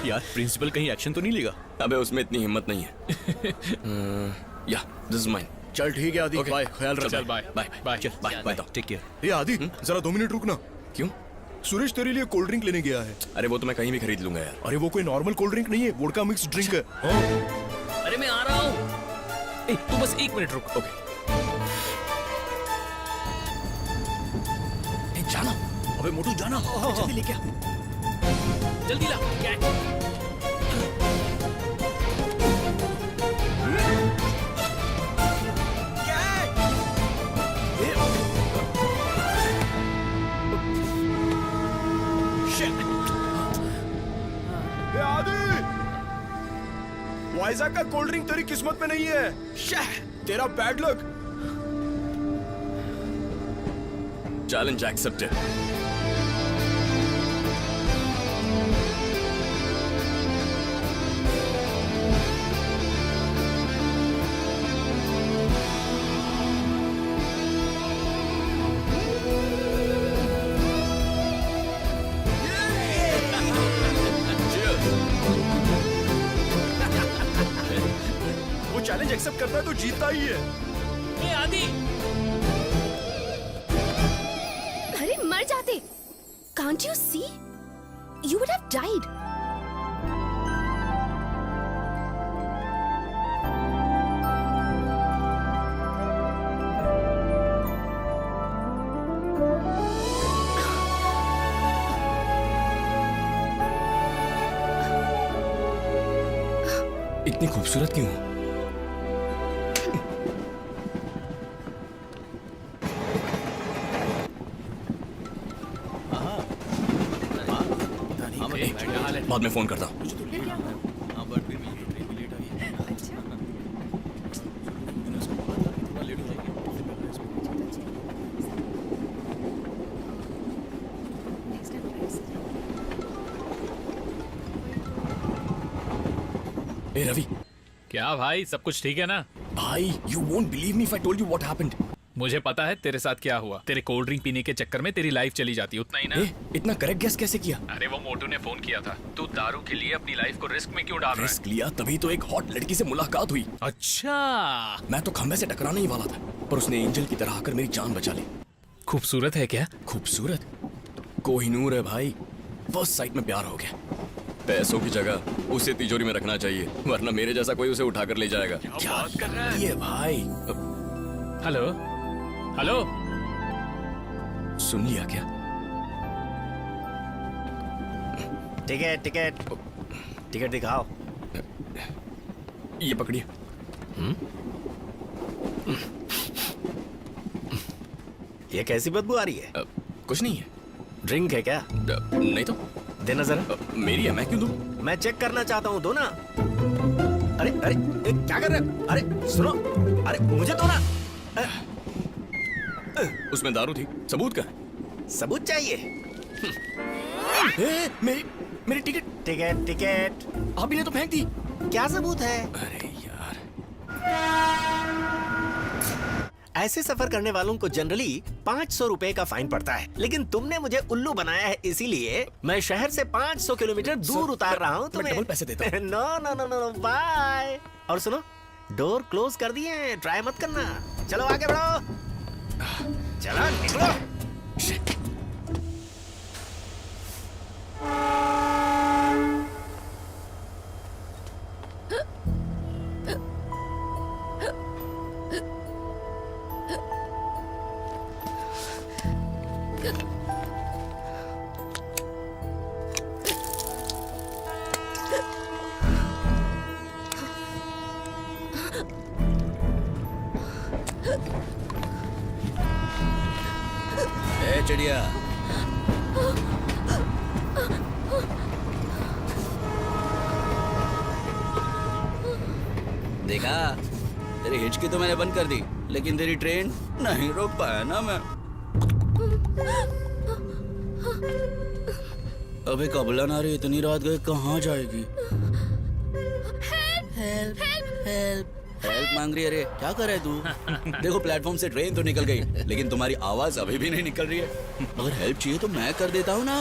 यार प्रिंसिपल कहीं एक्शन तो नहीं लेगा? अबे उसमें इतनी हिम्मत नहीं है। या दिस इज माइन। चल ठीक है आदि, बाय, ख्याल रख। चल bye bye bye bye bye, take care. ये आदि जरा 2 मिनट रुकना। क्यों? सुरेश तेरे लिए कोल्ड ड्रिंक लेने गया है। अरे वो तो मैं कहीं भी खरीद लूंगा यार। अरे वो कोई नॉर्मल कोल्ड ड्रिंक नहीं है, वोडका मिक्स ड्रिंक है। हाँ। अरे मैं आ रहा हूँ। तू बस 1 मिनट रुक। ओके। जाना। अबे मोटू जाना, जल्दी लेके आ। जल्दी ला कैच। वाइज़ा का कोल्ड ड्रिंक तेरी किस्मत में नहीं है। तेरा बैड लक। Challenge accepted. वो चैलेंज एक्सेप्ट करता है तो जीतता ही है। ए आदि, अरे मर जाते। Can't you see? You would have died. इतनी खूबसूरत क्यों हो? बाद में फोन करता हूँ। ए रवि। क्या भाई, सब कुछ ठीक है ना? भाई you won't believe me if I told you what happened. मुझे पता है तेरे साथ क्या हुआ। तेरे कोल्ड ड्रिंक पीने के चक्कर में तेरी लाइफ चली जाती, उतना ही ना? इतना करेक्ट गेस कैसे किया? अरे वो मोटू ने फोन किया था। तू दारू के लिए अपनी लाइफ को रिस्क में क्यों डाल रहा है? रिस्क लिया तभी तो एक हॉट लड़की से मुलाकात हुई। अच्छा, मैं तो खंबे से टकराने ही वाला था, पर उसने एंजल की तरह आकर मेरी जान बचा ली। खूबसूरत है क्या? खूबसूरत? कोहिनूर है भाई। फर्स्ट साइट में प्यार हो गया। पैसों की जगह उसे तिजोरी में रखना चाहिए, वरना मेरे जैसा कोई उसे उठाकर ले जाएगा। क्या बात कर रहा है? ये भाई। हेलो हेलो, सुन लिया क्या? टिकट टिकट टिकट दिखाओ। ये पकड़िए। ये कैसी बदबू आ रही है? कुछ नहीं है। ड्रिंक है क्या? नहीं तो। देना जरा। मेरी है, मैं क्यों दूं? मैं चेक करना चाहता हूँ, दो ना। अरे अरे क्या कर रहे हो? अरे सुनो, अरे मुझे दो ना। उसमें दारू थी, सबूत का? सबूत चाहिए? मेरी टिकट। टिकट टिकट अभी ने तो फेंक दी। क्या सबूत है? अरे यार, ऐसे सफर करने वालों को जनरली 500 रुपए का फाइन पड़ता है, लेकिन तुमने मुझे उल्लू बनाया है, इसीलिए मैं शहर से 500 किलोमीटर दूर उतार रहा हूँ तुम्हें। डबल पैसे देता हूँ। No no no no bye. और सुनो, डोर क्लोज कर दिए, ट्राई मत करना। चलो आगे बढ़ो, चलो निकलो। ए चिड़िया, देखा तेरी हिचकी तो मैंने बंद कर दी, लेकिन तेरी ट्रेन नहीं रोक पाया ना मैं। अबे कबला ना रही, इतनी रात गए कहाँ जाएगी? हेल्प हेल्प हेल्प मांग रही है। अरे क्या कर रहा है तू? देखो प्लेटफॉर्म से ट्रेन तो निकल गई, लेकिन तुम्हारी आवाज अभी भी नहीं निकल रही है। अगर हेल्प चाहिए तो मैं कर देता हूँ ना।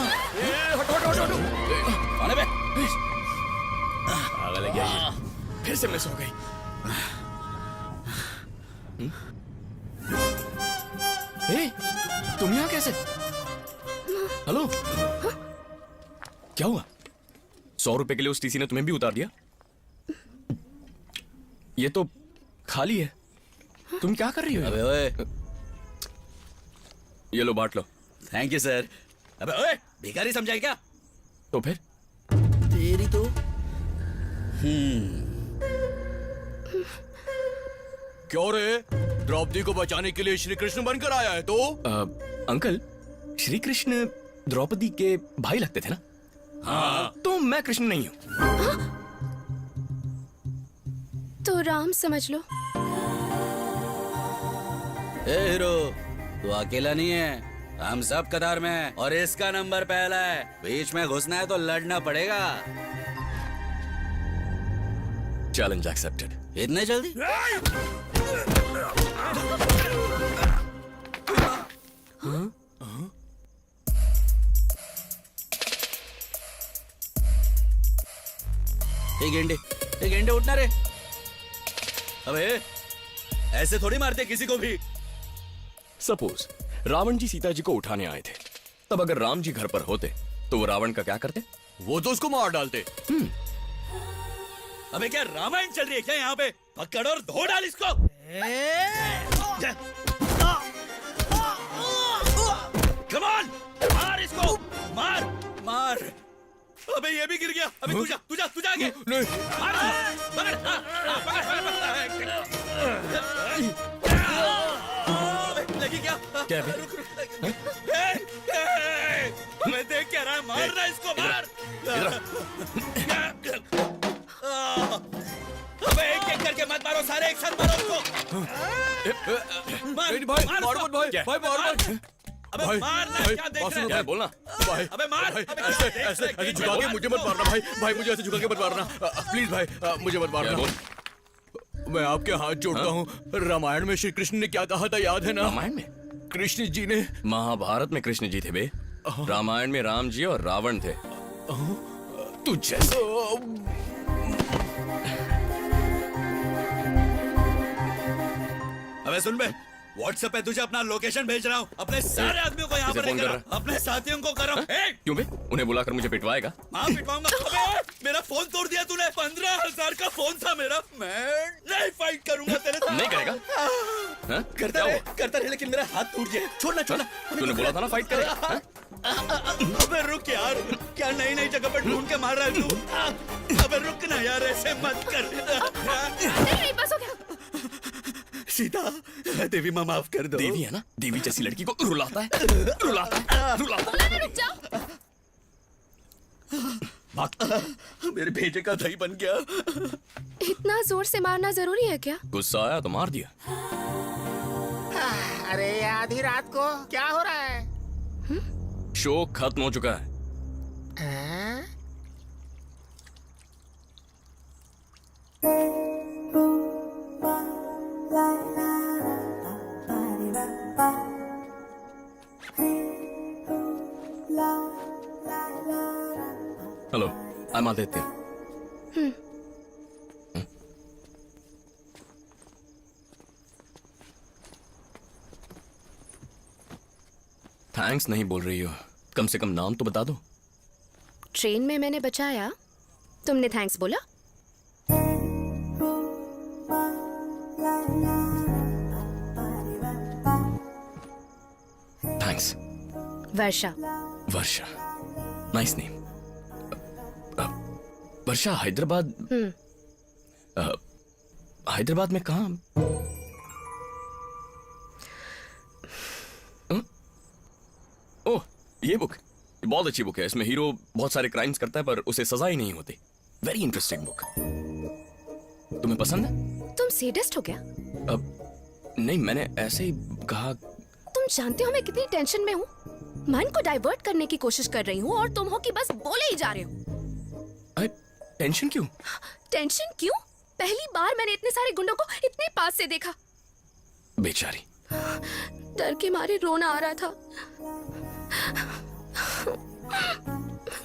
आने बे। पागल है क्या ये? फिर से मिस हो गई। ए, तुम यहाँ कैसे? हेलो, क्या हुआ? 100 रुपए के लिए उस टीसी ने तुम्हें भी उतार दिया? ये तो खाली है। तुम क्या कर रही हो? अबे ओए, ये लो, बांट लो। Thank you sir. अबे ओए, भिखारी समझाए क्या? तो फिर तेरी तो क्यों रे? द्रौपदी को बचाने के लिए श्री कृष्ण बनकर आया है तो? अंकल, श्री कृष्ण द्रौपदी के भाई लगते थे ना? हाँ। तो मैं कृष्ण नहीं हूँ। तो राम समझ लो। ए हीरो, तू अकेला नहीं है, हम सब कतार में हैं और इसका नंबर पहला है। बीच में घुसना है तो लड़ना पड़ेगा। Challenge accepted. इतने जल्दी? एक गेंडे उठना रे। अबे ऐसे थोड़ी मारते किसी को भी। सपोज रावण जी सीता जी को उठाने आए थे, तब अगर राम जी घर पर होते तो वो रावण का क्या करते? वो तो उसको मार डालते। अबे क्या रामायण चल रही है क्या यहाँ पे? पकड़ और धो डाल इसको। कम ऑन, मार इसको, मार मार। अबे ये भी गिर गया। अबे तू जा आगे। मार, पकड़, अबे लगी क्या? क्या है? मैं देख क्या रहा है, मार रहा है इसको, मार। अबे एक करके मत मारो, सारे एक साथ मारो उसको। भाई मार मत भाई, भाई मार मत। अबे मार ना, क्या देख रहा है? क्या है? बोलना। भाई अबे मार। भाई, ऐसे झुका के मुझे मत मारना भाई। भाई मुझे ऐसे झुका के मत मारना प्लीज भाई, मुझे मत क्या मारना। बोल? मैं आपके हाथ जोड़ता हूँ। रामायण में श्री कृष्ण ने क्या कहा था याद है ना? रामायण में? कृष्ण जी ने। महाभारत में कृष्ण जी थे बे, रामायण में राम जी और रावण थे। तू जैसे अबे सुन बे, व्हाट्सएप पे तुझे अपना लोकेशन भेज रहा हूँ। अपने सारे आदमियों को यहाँ किसे पर फोन लेकर कर आ, रहा? अपने साथियों को करो। क्यों बे? उन्हें बुलाकर मुझे पिटवाएगा? हाँ पिटवाऊंगा। अबे मेरा फोन तोड़ दिया तूने। 15,000 का फोन था मेरा। मैं नहीं फाइट करूंगा तेरे साथ। नहीं करेगा? हाँ? करता क्या रहे, हुआ? करता रहे, लेकिन मेरा हाथ टूट गया। छोड़ना छोड़ना। तूने बोला था ना फाइट करेगा? हाँ? अबे रुक यार, क्या नई नई जगह पर ढूंढ के मार रहा है तू? अबे रुक ना यार, ऐसे मत कर। नहीं, बस हो गया। सीता, देवी माँ माफ कर दो। देवी है ना? देवी जैसी लड़की को रुलाता है, रुलाता है, रुलाता है। बोला ना, रुक जाओ। मेरे बेटे का दही बन गया। इतना जोर से मारना जरूरी है क्या? गुस्सा आया तो मार दिया। अरे आधी रात को क्या हो रहा है? शो खत्म हो चुका है। हाँ? Hello, I am Aditya. Thanks नहीं बोल रही हो, कम से कम नाम तो बता दो। ट्रेन में मैंने बचाया, तुमने थैंक्स बोला? थैंक्स। वर्षा। वर्षा, नाइस नेम। वर्षा, हैदराबाद। हैदराबाद में कहाँ? ओह, ये बुक बहुत अच्छी बुक है। इसमें हीरो बहुत सारे क्राइम्स करता है पर उसे सजा ही नहीं होती। Very interesting book. तुम्हें पसंद है? तुम सेडिस्ट हो क्या? नहीं, मैंने ऐसे ही कहा। तुम जानते हो मैं कितनी टेंशन में हूँ। माइंड को डाइवर्ट करने की कोशिश कर रही हूँ और तुम हो कि बस बोले ही जा रहे हो। टेंशन क्यों? टेंशन क्यों? पहली बार मैंने इतने सारे गुंडों को इतने पास से देखा। बेचारी। डर के मारे रोना आ रहा था।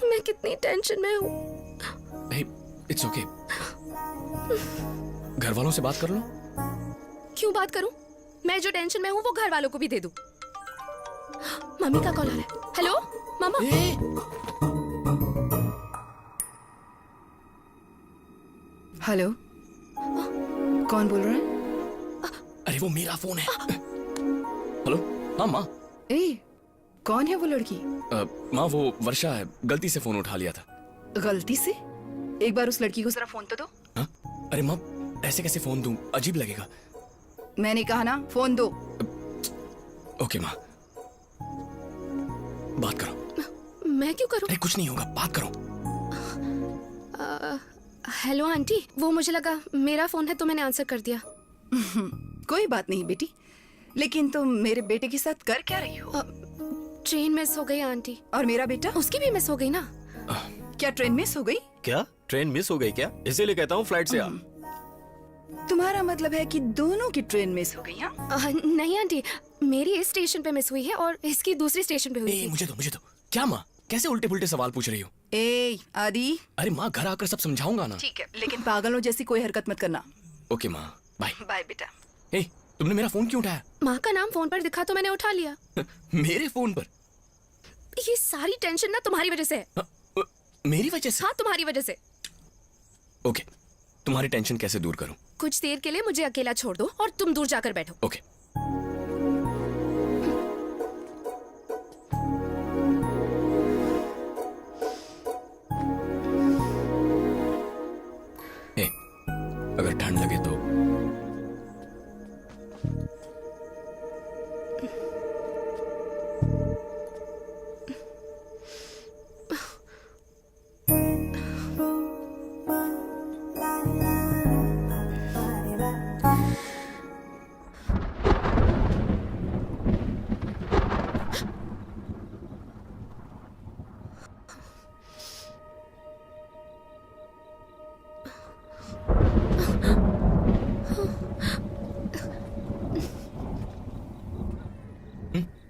मैं कितनी टेंशन में हूँ। It's okay. घर वालों से बात कर लो। क्यों बात करूं? मैं जो टेंशन में हूँ वो घर वालों को भी दे दूं। मम्मी का कॉल आ रहा है। हेलो मामा। हेलो, कौन बोल रहा है? अरे वो मेरा फोन है। हेलो। हाँ माँ। ए, कौन है वो लड़की? माँ वो वर्षा है, गलती से फोन उठा लिया था। गलती से? एक बार उस लड़की को जरा फोन तो दो। हाँ? अरे माँ ऐसे कैसे फोन दूं, अजीब लगेगा। मैंने कहा ना फोन दो। ओके माँ, बात करो। मैं क्यों करूं? अरे कुछ नहीं होगा, बात करो। हेलो आंटी, वो मुझे लगा मेरा फोन है तो मैंने आंसर कर दिया। कोई बात नहीं बेटी, लेकिन तुम मेरे बेटे के साथ कर क्या रही हो? ट्रेन मिस हो गई आंटी। और मेरा बेटा? उसकी भी मिस हो गई ना। क्या ट्रेन मिस हो गई? क्या ट्रेन मिस हो गई क्या? इसीलिए कहता हूँ फ्लाइट से आ। तुम्हारा मतलब है कि दोनों की ट्रेन मिस हो गई? हाँ, नहीं आंटी, मेरी इस स्टेशन पे मिस हुई है और इसकी दूसरी स्टेशन पे हुई ए, थी। मुझे दो। क्या माँ, कैसे उल्टे पुल्टे सवाल पूछ रही हो? ए आदि। अरे माँ घर आकर सब समझाऊंगा ना। ठीक है, लेकिन पागलों जैसी कोई हरकत मत करना। ओके माँ, बाय। बाय बेटा। ए, तुमने मेरा फोन क्यों उठाया? माँ का नाम फोन पर दिखा तो मैंने उठा लिया। मेरे फोन पर? ये सारी टेंशन ना तुम्हारी वजह से है। मेरी वजह से? हाँ, तुम्हारी वजह से। ओके, तुम्हारी टेंशन कैसे दूर करूं? कुछ देर के लिए मुझे अकेला छोड़ दो और तुम दूर जाकर बैठो। ओके। ए, अगर ठंड लगे तो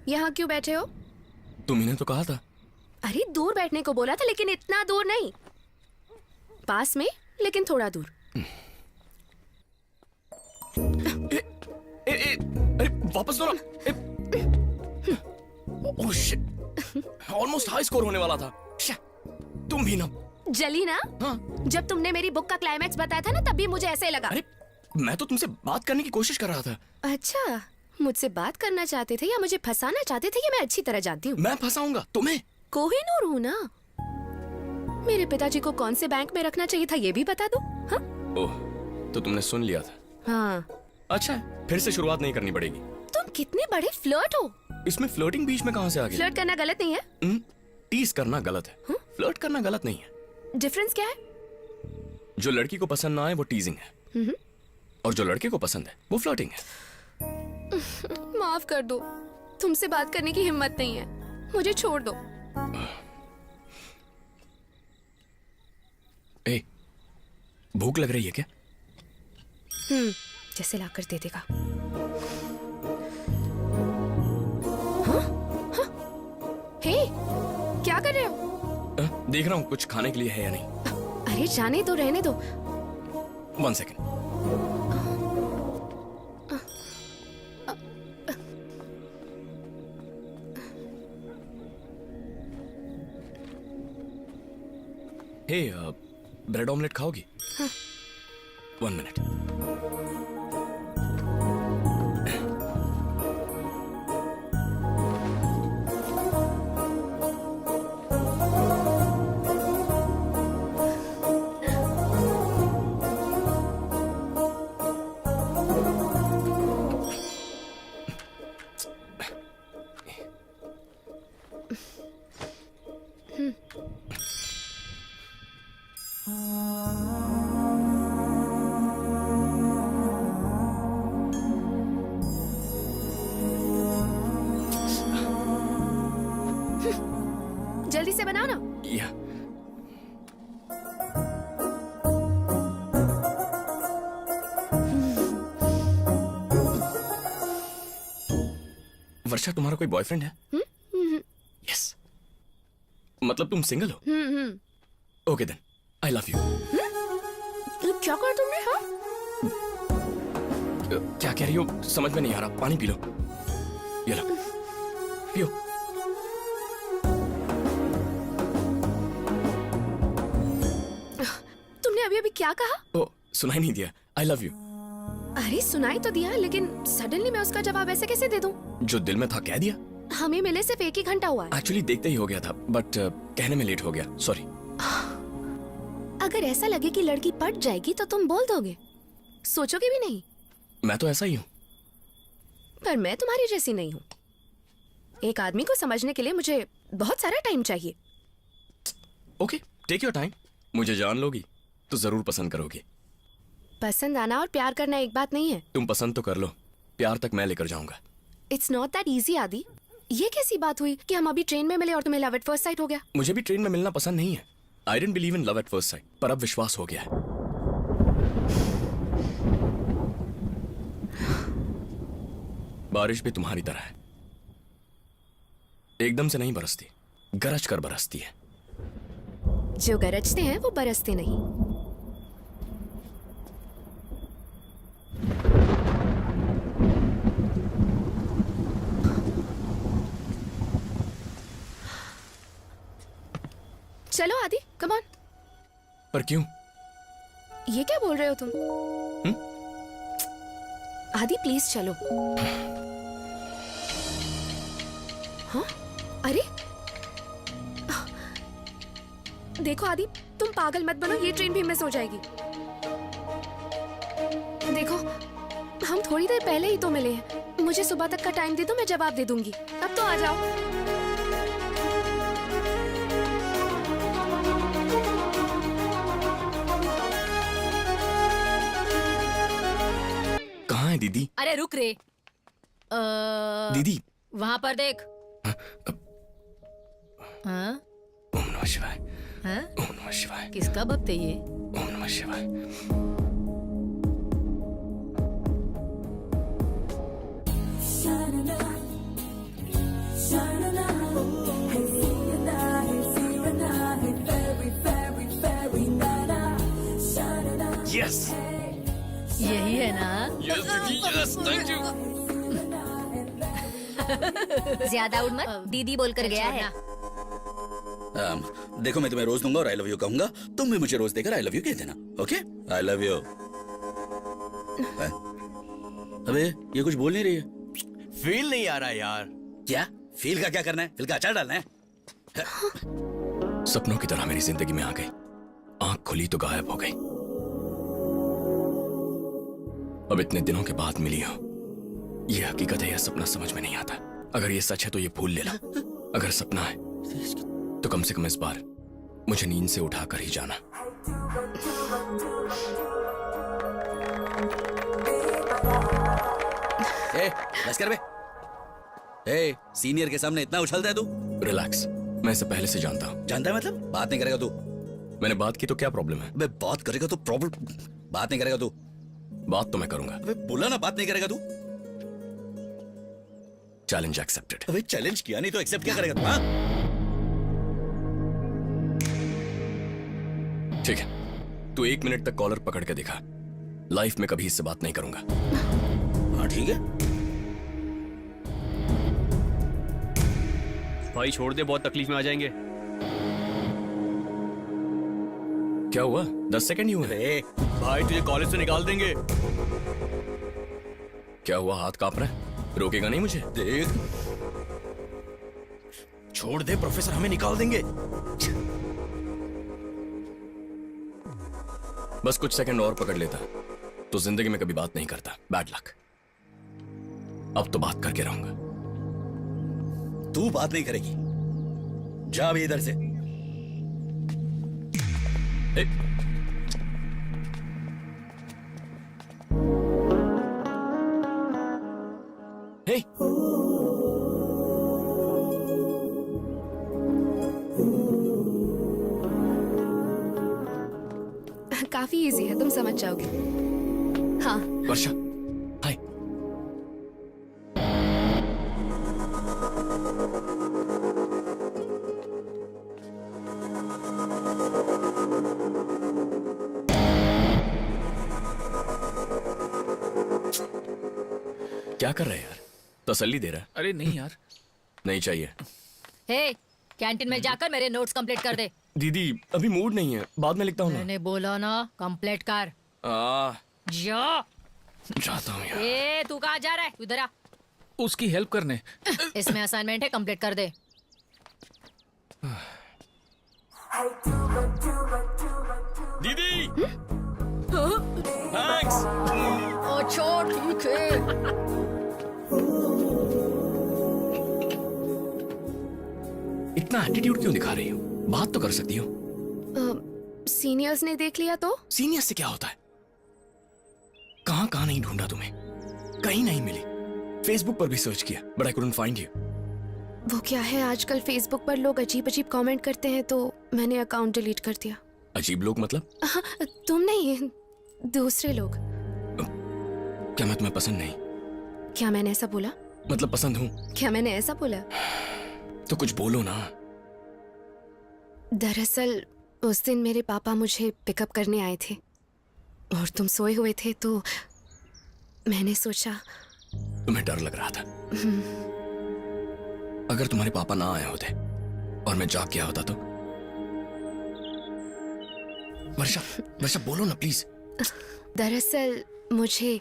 यहाँ क्यों बैठे हो? तुम्ही तो कहा था। अरे दूर बैठने को बोला था, लेकिन इतना दूर नहीं। पास में लेकिन थोड़ा दूर। अरे वापस दो ना। Oh shit, almost high score होने वाला था। तुम भी ना। जली ना? हाँ। जब तुमने मेरी बुक का क्लाइमैक्स बताया था ना, तब भी मुझे ऐसे ही लगा। अरे मैं तो तुमसे बात करने की कोशिश कर रहा था। अच्छा, मुझसे बात करना चाहते थे या मुझे फंसाना चाहते थे, ये मैं अच्छी तरह जानती हूँ। मैं फंसाऊंगा तुम्हें? कोहिनूर हूँ ना। मेरे पिताजी को कौन से बैंक में रखना चाहिए था ये भी बता दो। हाँ? ओह, तो तुमने सुन लिया था। हाँ। अच्छा, फिर से शुरुआत नहीं करनी पड़ेगी। तुम कितने बड़े फ्लर्ट हो। इसमें फ्लर्टिंग बीच में कहाँ से आ गई? फ्लर्ट करना गलत नहीं है। टीज करना गलत है, फ्लर्ट करना गलत नहीं है। डिफरेंस क्या है? जो लड़की को पसंद ना आए वो टीजिंग है, और जो लड़के को पसंद है वो फ्लर्टिंग है। माफ कर दो, तुमसे बात करने की हिम्मत नहीं है, मुझे छोड़ दो। ए, भूख लग रही है क्या? जैसे लाकर दे देगा। हाँ? हाँ? हे, क्या कर रहे हो? देख रहा हूँ कुछ खाने के लिए है या नहीं। अरे जाने दो, रहने दो। 1 सेकेंड। हे, ब्रेड ऑमलेट खाओगी? 1 मिनट। जल्दी से बनाओ ना। या वर्षा, तुम्हारा कोई बॉयफ्रेंड है? यस, मतलब तुम सिंगल हो? Okay then, I love you. क्या कर तुमने? हाँ, क्या कह रही हो समझ में नहीं आ रहा। पानी पी लो, ये लो पियो। तुमने अभी अभी क्या कहा? ओ सुनाई नहीं दिया? आई लव यू। अरे सुनाई तो दिया, लेकिन सडनली मैं उसका जवाब ऐसे कैसे दे दूं? जो दिल में था कह दिया। हमें मिले सिर्फ 1 ही घंटा हुआ है। एक्चुअली देखते ही हो गया था, बट कहने में लेट हो गया, सॉरी। अगर ऐसा लगे कि लड़की पट जाएगी तो तुम बोल दोगे, सोचोगे भी नहीं। मैं तो ऐसा ही हूँ। पर मैं तुम्हारी जैसी नहीं हूँ। एक आदमी को समझने के लिए मुझे बहुत सारा टाइम चाहिए। Okay take your time. मुझे जान लोगी तो जरूर पसंद करोगी। पसंद आना और प्यार करना एक बात नहीं है। तुम पसंद तो कर लो, प्यार तक मैं लेकर जाऊंगा। इट्स नॉट दैट इजी आदि। ये कैसी बात हुई कि हम अभी ट्रेन में मिले और तुम्हें लव एट फर्स्ट साइट हो गया? मुझे भी ट्रेन में मिलना पसंद नहीं है। I didn't believe in love at first sight, पर अब विश्वास हो गया है। बारिश भी तुम्हारी तरह है, एकदम से नहीं बरसती, गरज कर बरसती है। जो गरजते हैं वो बरसते नहीं। चलो आदि, कम ऑन। पर क्यों? ये क्या बोल रहे हो तुम? आदि प्लीज चलो। हाँ? अरे देखो आदि, तुम पागल मत बनो, ये ट्रेन भी मिस हो जाएगी। देखो हम थोड़ी देर पहले ही तो मिले हैं। मुझे सुबह तक का टाइम दे दो, मैं जवाब दे दूंगी। अब तो आ जाओ। कहाँ है दीदी? अरे रुक रे। दीदी वहां पर देख। हाँ? ओम नमः शिवाय। हाँ? ओम नमः शिवाय। किसका भक्त है ये? ओम नमः शिवाय। यस यही है ना? यस दीदी, यस थैंक यू। ज्यादा उड़ मत, दीदी बोलकर गया है। देखो मैं तुम्हें रोज दूंगा और आई लव यू कहूंगा, तुम भी मुझे रोज देकर आई लव यू कह देना। ओके? I love you. अबे ये कुछ बोल नहीं रही है। फील नहीं आ रहा यार। क्या फील का क्या करना है? फील का अचार डालना है? सपनों की तरह मेरी जिंदगी में आ गई, आंख खुली तो गायब हो गई। अब इतने दिनों के बाद मिली हो, ये हकीकत है या सपना समझ में नहीं आता। अगर ये सच है तो ये भूल लेना, अगर सपना है तो कम से कम इस बार मुझे नींद से उठा कर ही जाना। बस कर बे। सीनियर के सामने इतना उछलता है तू? रिलैक्स, मैं इसे पहले से जानता हूँ। जानता है मतलब? बात नहीं करेगा तू? मैंने बात की तो क्या प्रॉब्लम है? बे बात करेगा तो प्रॉब्लम। बात नहीं करेगा तू? बात तो मैं करूंगा। अबे बोला ना बात नहीं करेगा तू। Challenge accepted. अबे चैलेंज किया नहीं तो एक्सेप्ट क्या करेगा तू? हाँ? ठीक है, तू 1 मिनट तक कॉलर पकड़ के दिखा। लाइफ में कभी इससे बात नहीं करूंगा। हाँ ठीक है। भाई छोड़ दे, बहुत तकलीफ में आ जाएंगे। क्या हुआ? 10 सेकंड ही हुए। अरे भाई तुझे कॉलेज से निकाल देंगे। क्या हुआ? हाथ कांप रहा है, रोकेगा नहीं मुझे? देख, छोड़ दे, प्रोफेसर हमें निकाल देंगे। बस कुछ सेकंड और पकड़ लेता तो जिंदगी में कभी बात नहीं करता। Bad luck. अब तो बात करके रहूंगा। तू बात नहीं करेगी। जा अभी इधर से। ए, हे, काफी इजी है, तुम समझ जाओगे। हाँ वर्षा, हाय। क्या कर रहे हैं यार? तसल्ली दे रहा है? अरे नहीं यार, नहीं चाहिए। हे, कैंटीन में जाकर मेरे नोट्स कंप्लीट कर दे। दीदी अभी मूड नहीं है, बाद में लिखता हूँ ना। मैंने बोला ना कंप्लीट कर। जा। जाता हूँ यार। ए, तू कहाँ जा रहा है? इधर आ। उसकी हेल्प करने। इसमें असाइनमेंट है, कंप्लीट कर दे। दीदी थैंक्स। अच्छा ठीक है। इतना एटीट्यूड क्यों दिखा रही हो? बात तो कर सकती हो। सीनियर्स ने देख लिया तो? सीनियर से क्या होता है? कहां कहां नहीं ढूंढा तुम्हें, कहीं नहीं मिली। फेसबुक पर भी सर्च किया but I couldn't find you. वो क्या है, आजकल फेसबुक पर लोग अजीब अजीब कमेंट करते हैं तो मैंने अकाउंट डिलीट कर दिया। अजीब लोग मतलब? तुम नहीं, दूसरे लोग। क्या मैं तुम्हें पसंद नहीं? क्या मैंने ऐसा बोला? मतलब पसंद हूँ? क्या मैंने ऐसा बोला? तो कुछ बोलो ना। दरअसल उस दिन मेरे पापा मुझे पिकअप करने आए थे और तुम सोए हुए थे तो मैंने सोचा। तुम्हें डर लग रहा था? अगर तुम्हारे पापा ना आए होते और मैं जाग गया होता तो? वर्षा, वर्षा बोलो ना प्लीज। दरअसल मुझे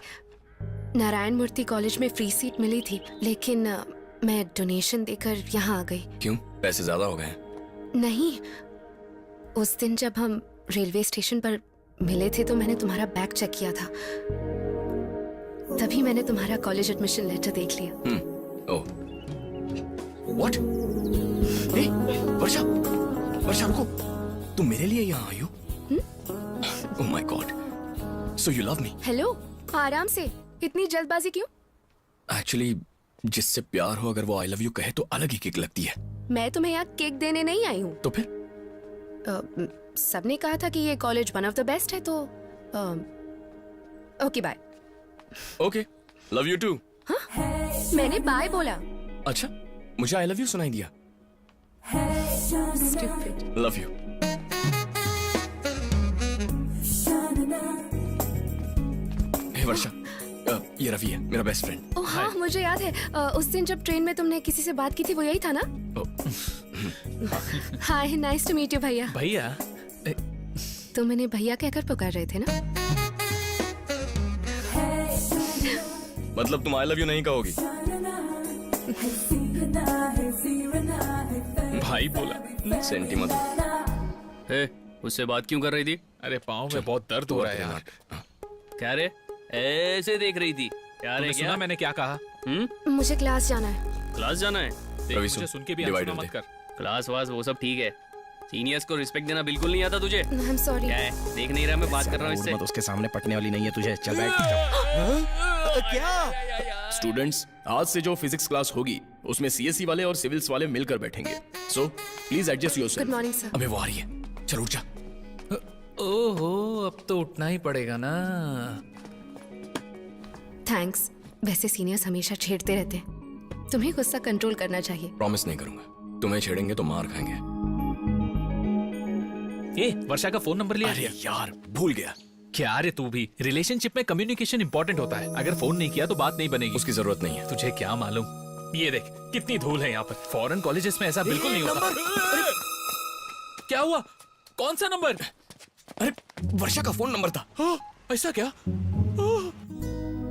नारायण मूर्ति कॉलेज में फ्री सीट मिली थी, लेकिन मैं डोनेशन देकर यहाँ आ गई। क्यों, पैसे ज्यादा हो गए? नहीं, उस दिन जब हम रेलवे स्टेशन पर मिले थे तो मैंने तुम्हारा बैग चेक किया था, तभी मैंने तुम्हारा कॉलेज एडमिशन लेटर देख लिया। ओह, व्हाट? ए, वर्षा, वर्षा रुको, तुम मेरे लिए यहाँ आई हो? Oh my God, so you love me? Hello, आराम से, इतनी जल्दबाजी क्यों? एक्चुअली जिससे प्यार हो अगर वो आई लव यू कहे तो अलग ही किक लगती है। मैं तुम्हें यहाँ केक देने नहीं आई हूँ। तो फिर? सबने कहा था कि ये college one of the best है तो okay bye. Okay, love you too. मैंने बाय बोला। अच्छा, मुझे आई लव यू सुनाई दिया। Love you. हे वर्षा, ये रवि है, मेरा बेस्ट फ्रेंड। ओह हाँ, मुझे याद है, उस दिन जब ट्रेन में तुमने किसी से बात की थी वो यही था ना? हाय, नाइस टू मीट यू भैया। भैया? तुम मैंने भैया कहकर पुकार रहे थे ना? मतलब तुम आई लव यू नहीं कहोगी? भाई बोला। सेंटी मत। हे, उससे बात क्यों कर रही थी? अरे पाँव में बहुत दर्द हो रहा है यार। क्या रे, ऐसे देख रही थी? क्या रे, तुमने क्या? सुना मैंने क्या कहा? मुझे क्लास जाना है। क्लास जाना है? देख, रवि मुझे सुन के भी डिवाइडर अनसुना मत दे। कर। क्लास वास वो सब ठीक है, सीनियर्स को रिस्पेक्ट देना बिल्कुल नहीं आता तुझे? आई एम सॉरी। क्या है, देख नहीं रहा मैं बात कर रहा हूँ इससे? मत, उसके सामने पटने वाली नहीं है तुझे। चल बैठ। क्या? स्टूडेंट्स, आज से जो फिजिक्स क्लास होगी उसमें सीएससी वाले और सिविल्स वाले मिलकर बैठेंगे। So please adjust good yourself. Morning sir. अबे वो आ रही है, चल उठ जा। ओहो, अब तो उठना ही पड़ेगा ना। थैंक्स। वैसे सीनियर्स हमेशा छेड़ते रहते हैं, तुम्हें गुस्सा कंट्रोल करना चाहिए। प्रॉमिस नहीं करूंगा, तुम्हें छेड़ेंगे तो मार खाएंगे। ए, वर्षा का फोन नंबर लिया? अरे यार, भूल गया। क्या रे तू भी, रिलेशनशिप में कम्युनिकेशन इंपॉर्टेंट होता है। अगर फोन नहीं किया तो बात नहीं बनेगी। उसकी जरूरत नहीं है। तुझे क्या मालूम, ये देख कितनी धूल है यहाँ पर। फॉरेन कॉलेजेस में ऐसा बिल्कुल नहीं होता। क्या हुआ, कौन सा नंबर? अरे वर्षा का फोन नंबर था। ऐसा क्या?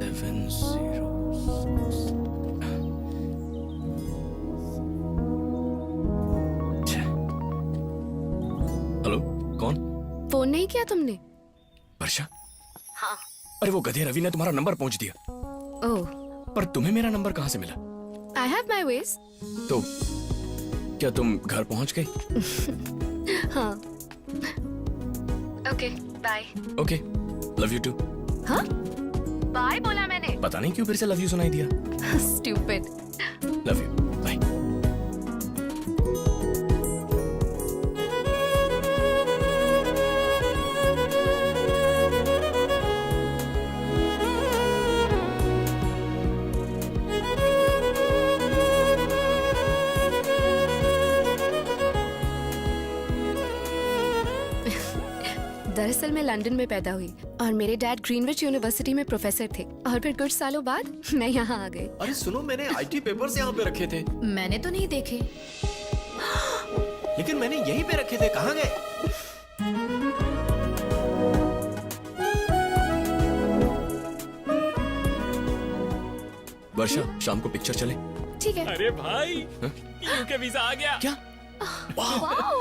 706। हेलो, कौन? फोन नहीं किया तुमने? वर्षा? हाँ। अरे वो गधे रवि ने तुम्हारा नंबर पहुंच दिया। ओह, पर तुम्हें मेरा नंबर कहाँ से मिला? I have my ways. तो क्या तुम घर पहुंच गई? हाँ। Okay bye. Okay, love you too. हाँ, बाय बोला मैंने। पता नहीं क्यों फिर से लव यू सुनाई दिया। स्टूपिड। Love you, bye. दरअसल मैं लंदन में पैदा हुई और मेरे डैड ग्रीनविच यूनिवर्सिटी में प्रोफेसर थे और फिर कुछ सालों बाद मैं यहाँ आ गई। अरे सुनो, मैंने आईटी पेपर्स यहाँ पे रखे थे, मैंने तो नहीं देखे। लेकिन मैंने यहीं पे रखे थे, कहाँ गए? वर्षा, शाम को पिक्चर चले? ठीक है। अरे भाई यूके वीजा आ गया। क्या? वाह!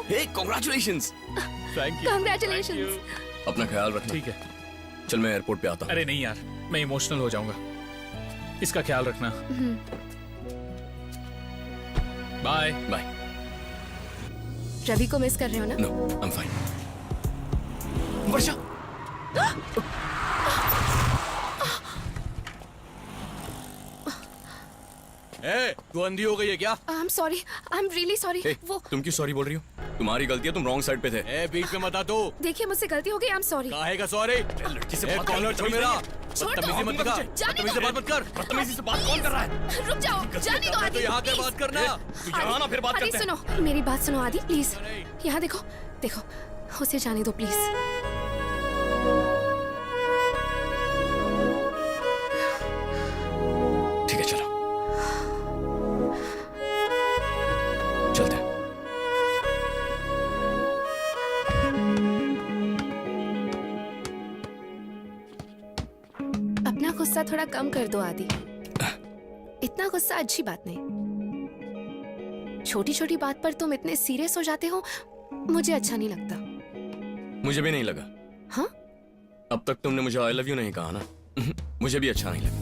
हे, कांग्रेचुलेशंस! Thank you. Congratulations। अपना ख्याल रखना। ठीक है। चल मैं एयरपोर्ट पे आता हूँ। अरे नहीं यार, मैं इमोशनल हो जाऊंगा। इसका ख्याल रखना। बाय। बाय। रवि को मिस कर रहे हो ना? No, I am fine. Varsha! ए, तू अंधी हो गई है क्या? I am sorry, I am really sorry. Hey, वो तुम क्यों सॉरी बोल रही हो? तुम्हारी गलती है, तुम रॉन्ग साइड पे थे। ए, बीच में मत आ तू। देखिए मुझसे गलती हो गई, आई एम सॉरी। काहे का सॉरी? लड़की से ए, बात कॉलर करनी छोड़ मेरा। छोड़ दो। बदतमीजी मत दिखा। जाने बदतमीजी से दो। बात मत कर। बदतमीजी से बात कौन कर रहा है? रुक जाओ, जाने दो तो आदि। यहाँ के please। बात करना। तू यहाँ आना, फिर बात आदि करते हैं। सुनो, मेरी बात सुनो आदि प्लीज। यहाँ देखो, देखो उसे जाने दो प्लीज। ठीक है, चलो चलते हैं। अपना गुस्सा थोड़ा कम कर दो आदि। इतना गुस्सा अच्छी बात नहीं। छोटी छोटी बात पर तुम इतने सीरियस हो जाते हो, मुझे अच्छा नहीं लगता। मुझे भी नहीं लगा। हाँ? अब तक तुमने मुझे आई लव यू नहीं कहा ना। मुझे भी अच्छा नहीं लगा।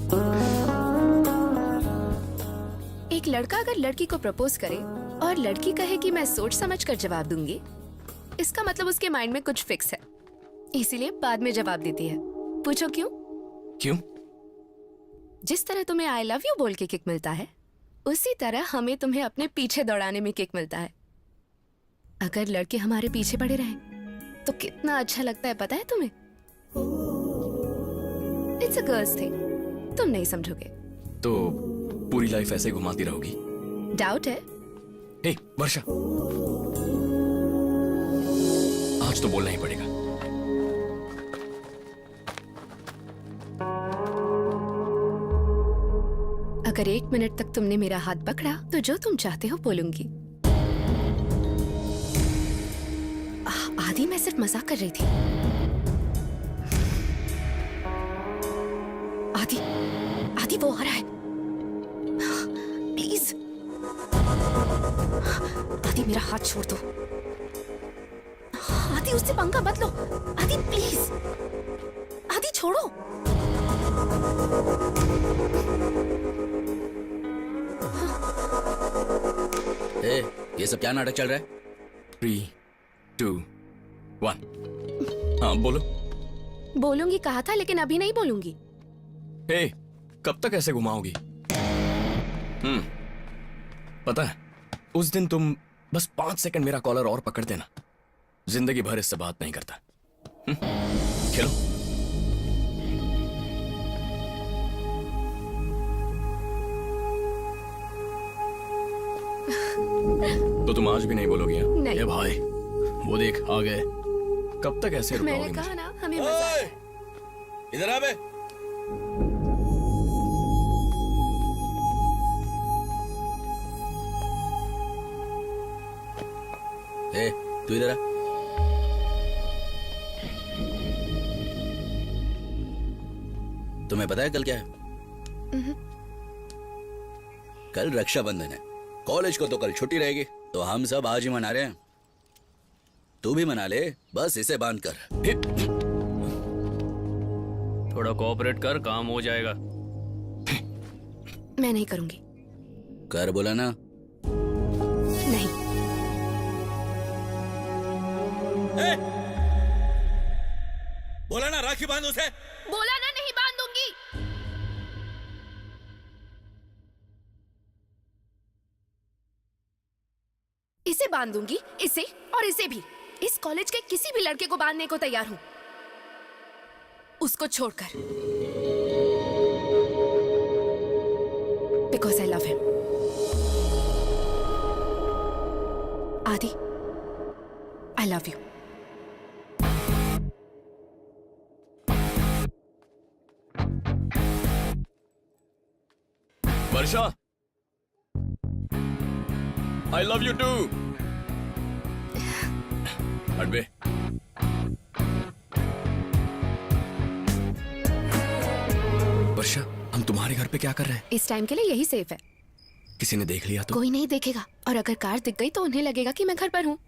एक लड़का अगर लड़की को प्रपोज करे और लड़की कहे कि मैं सोच समझ कर जवाब दूंगी, इसका मतलब उसके माइंड में कुछ फिक्स है, इसीलिए बाद में जवाब देती है। पूछो क्यों? क्यों? जिस तरह तुम्हें आई लव यू बोल के किक मिलता है, उसी तरह हमें तुम्हें अपने पीछे दौड़ाने में किक मिलता है। अगर लड़के हमारे पीछे पड़े रहें तो कितना अच्छा लगता है, पता है तुम्हें? इट्स अ गर्ल्स थिंग, तुम नहीं समझोगे। तो पूरी लाइफ ऐसे घुमाती रहोगी? डाउट है? हे वर्षा, आज तो बोलना ही पड़ेगा। अगर 1 मिनट तक तुमने मेरा हाथ पकड़ा तो जो तुम चाहते हो बोलूंगी। आदि, मैं सिर्फ मजाक कर रही थी। आदि, आदि वो आ रहा है, प्लीज। आदि मेरा हाथ छोड़ दो। आदि उससे पंगा मत लो। आदि प्लीज, आदि छोड़ो। ए, ये सब क्या नाटक चल रहा है? 3, 2, 1। हाँ बोलो। बोलूंगी कहा था, लेकिन अभी नहीं बोलूंगी। हे, कब तक ऐसे घुमाओगी? पता है, उस दिन तुम बस 5 सेकंड मेरा कॉलर और पकड़ देना, जिंदगी भर इससे बात नहीं करता। खेलो। तो तुम आज भी नहीं बोलोगी? हाँ? नहीं। ए भाई, वो देख आ गए। कब तक ऐसे मैंने रुकाओगी कहा मुझे? ना, हमें मजा आता है। इधर आ बे। ए, तू इधर आ। तुम्हें पता है कल क्या है? कल रक्षाबंधन है। कॉलेज को तो कल छुट्टी रहेगी, तो हम सब आज ही मना रहे हैं। तू भी मना ले, बस इसे बांध कर। थोड़ा कोऑपरेट कर, काम हो जाएगा। मैं नहीं करूंगी। कर बोला ना। नहीं। बोला ना राखी बांध उसे। बोला ना, नहीं बांधूंगी। इसे बांधूंगी, इसे और इसे भी। इस कॉलेज के किसी भी लड़के को बांधने को तैयार हूं, उसको छोड़कर। Because I love him. Aadi, I love you. Varsha, I love you too. हट बे। वर्षा, हम तुम्हारे घर पे क्या कर रहे हैं? इस टाइम के लिए यही सेफ है। किसी ने देख लिया तो? कोई नहीं देखेगा, और अगर कार दिख गई तो उन्हें लगेगा कि मैं घर पर हूँ।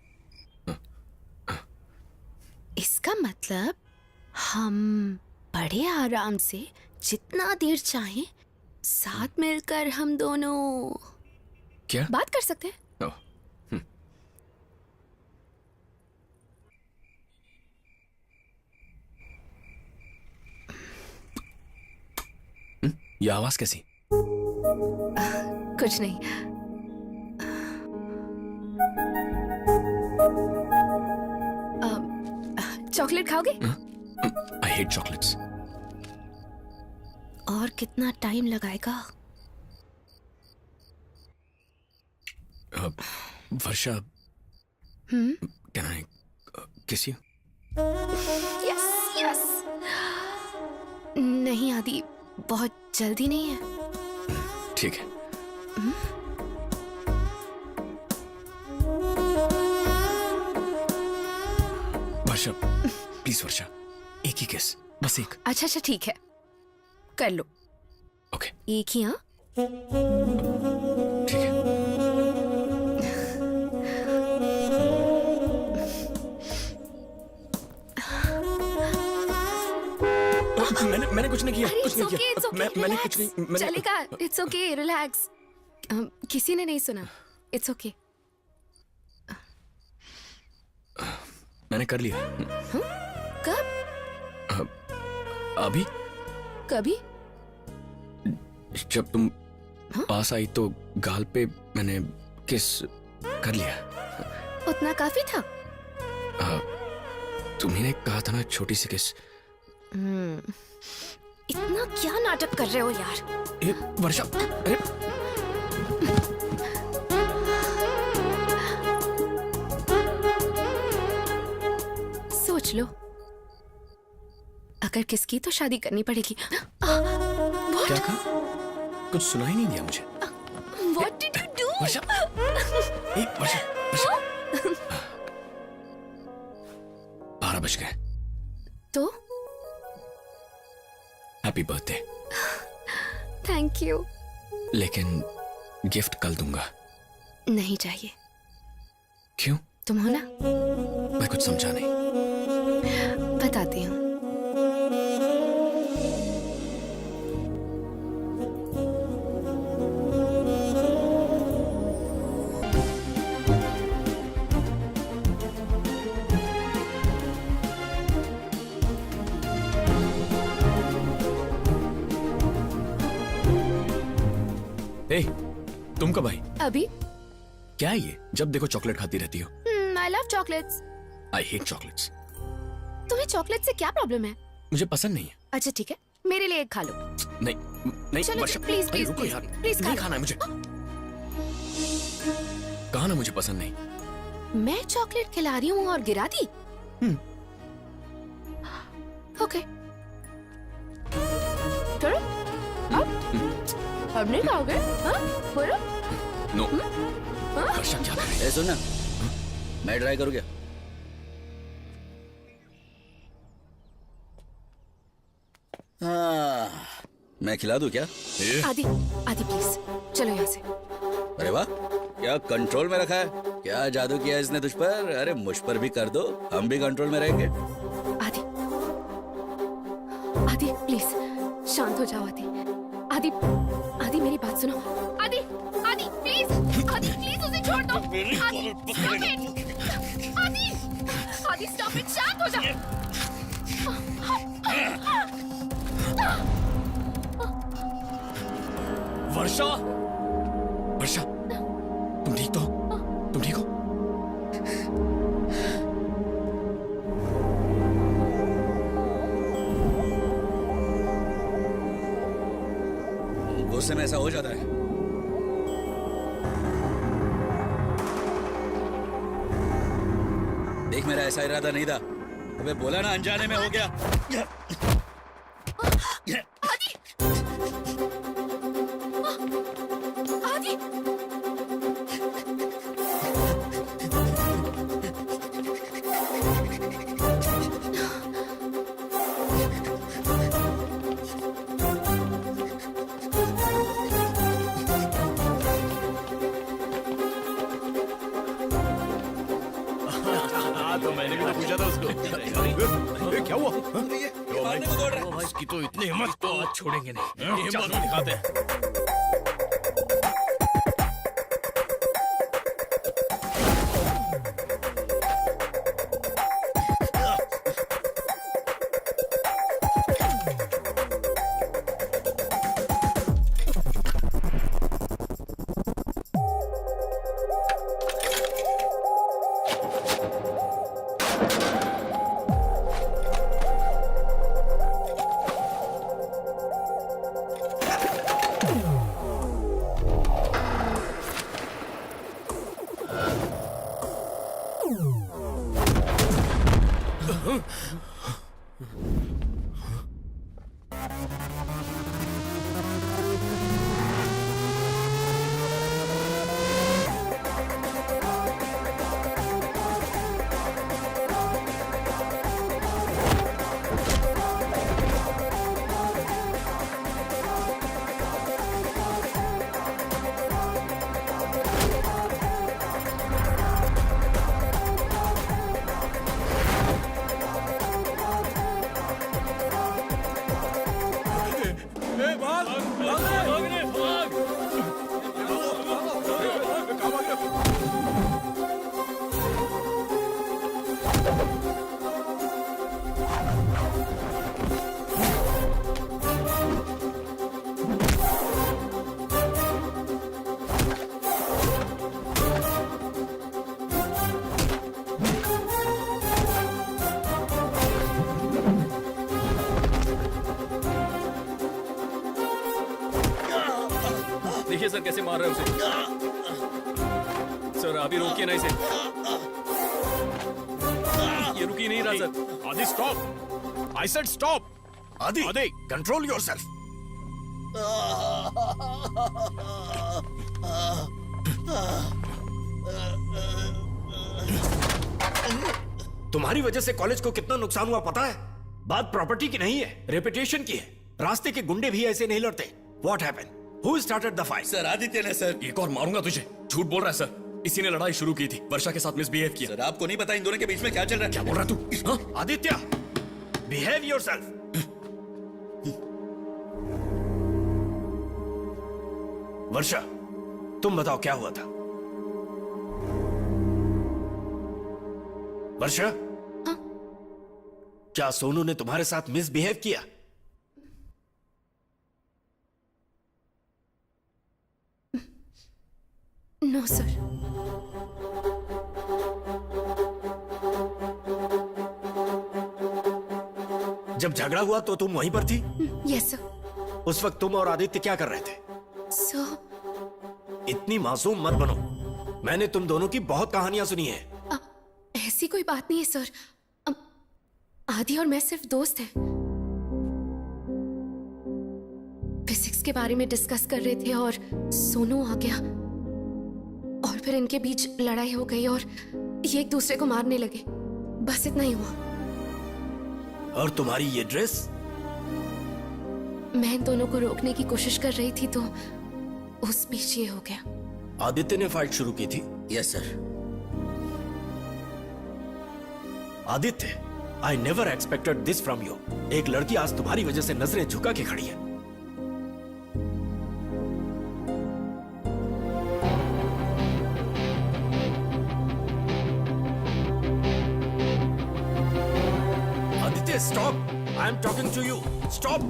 इसका मतलब हम बड़े आराम से जितना देर चाहें साथ मिलकर हम दोनों क्या बात कर सकते हैं। ओह, ये आवाज कैसी? कुछ नहीं। चॉकलेट खाओगे? I hate chocolates. और कितना टाइम लगाएगा? वर्षा, कैन आई किस यू? Yes yes. नहीं आदि, बहुत जल्दी नहीं है। ठीक है। वर्षा, प्लीज वर्षा, एक ही किस, बस एक। अच्छा अच्छा ठीक है, कर लो। ओके, एक ही। हाँ ठीक है। मैंने कुछ नहीं किया, कुछ नहीं किया। मैंने कुछ नहीं। चलेगा, इट्स ओके, रिलैक्स। किसी ने नहीं सुना, इट्स ओके। मैंने कर लिया। कब? अभी कभी? जब तुम पास आई तो गाल पे मैंने किस कर लिया। उतना काफी था? तुम्ही ने कहा था ना छोटी सी किस। इतना क्या नाटक कर रहे हो यार? वर्षा, अरे सोच लो, अगर किसकी तो शादी करनी पड़ेगी। क्या कहा? कुछ सुनाई नहीं दिया मुझे। What did you do? वर्षा, वर्षा, वर्षा। 12 बज गए। तो हैप्पी बर्थडे। Thank you. लेकिन गिफ्ट कल दूंगा। नहीं चाहिए। क्यों? तुम हो ना? मैं कुछ समझा नहीं। बताती हूँ। ए, तुम कब आई? अभी। क्या है ये? जब देखो चॉकलेट खाती रहती हो। I love chocolates. I hate chocolates. तुम्हें चॉकलेट से क्या प्रॉब्लम है? मुझे पसंद नहीं है। अच्छा ठीक है, मेरे लिए एक खा लो। नहीं नहीं चलो, वर्षा, प्लीज अरे प्लीज रुको प्लीज यार, प्लीज नहीं खा खाना है मुझे। कहा ना मुझे पसंद नहीं। लो। मैं चॉकलेट खिला रही हूँ और गिरा दी? ओके। चलो अब नहीं खाओगे? हाँ बोलो। नो। वर्षा क्या कर रही है? सुन ना, मैं ट्राई करूँ क्या? मैं खिला दूं क्या? आदि, आदि प्लीज चलो यहाँ से। अरे वाह, क्या कंट्रोल में रखा है, क्या जादू किया इसने तुझ पर। अरे मुझ पर भी कर दो, हम भी कंट्रोल में रहेंगे। आदि, आदि प्लीज शांत हो जाओ। आदि, आदि, आदि मेरी बात सुनो। आदि, आदि प्लीज उसे छोड़ दो। आदि, stop it! आदि स्टॉप इट, शांत हो जाओ। वर्षा, वर्षा, तुम ठीक तो हो? तुम ठीक हो? गुस्से में ऐसा हो जाता है। देख, मेरा ऐसा इरादा नहीं था। अबे बोला ना, अनजाने में हो गया। हाँ तो मैंने भी तो पूछा था उसको। क्या हुआ? मारने को दौड़ रहा है। इसकी तो इतनी हिम्मत। तो आज छोड़ेंगे नहीं। हिम्मत दिखाते हैं। देखिए सर कैसे मार रहे हैं उसे। सर अभी रोकिए ना इसे। ये रुक ही नहीं रहा सर। आदि स्टॉप। I said stop. आदि कंट्रोल योरसेल्फ। तुम्हारी वजह से कॉलेज को कितना नुकसान हुआ पता है? बात प्रॉपर्टी की नहीं है, रेपुटेशन की है। रास्ते के गुंडे भी ऐसे नहीं लड़ते। What happened? Who started the fight? Sir Aditya ने सर। एक और मारूंगा तुझे। झूठ बोल रहा है सर। इसी ने लड़ाई शुरू की थी। वर्षा के साथ मिसबिहेव किया। सर आपको नहीं पता इन दोनों के बीच में क्या चल रहा है? क्या बोल रहा तू? हाँ? Aditya, behave yourself. वर्षा, तुम बताओ क्या हुआ था? वर्षा, क्या सोनू ने तुम्हारे साथ मिसबिहेव किया? No sir. जब झगड़ा हुआ तो तुम वहीं पर थी? Yes sir. उस वक्त तुम और आदित्य क्या कर रहे थे? सर इतनी मासूम मत बनो। मैंने तुम दोनों की बहुत कहानियां सुनी है। ऐसी कोई बात नहीं है सर। आदि और मैं सिर्फ दोस्त हैं। फिजिक्स के बारे में डिस्कस कर रहे थे और सोनू आ गया और फिर इनके बीच लड़ाई हो गई और ये एक दूसरे को मारने लगे। बस इतना ही हुआ। और तुम्हारी ये ड्रेस? मैं इन दोनों को रोकने की कोशिश कर रही थी तो उस बीच ये हो गया। आदित्य ने फाइट शुरू की थी? Yes sir. Aditya, I never expected this from you. एक लड़की आज तुम्हारी वजह से नजरें झुका के खड़ी है। Aditya stop. I am talking to you. Stop.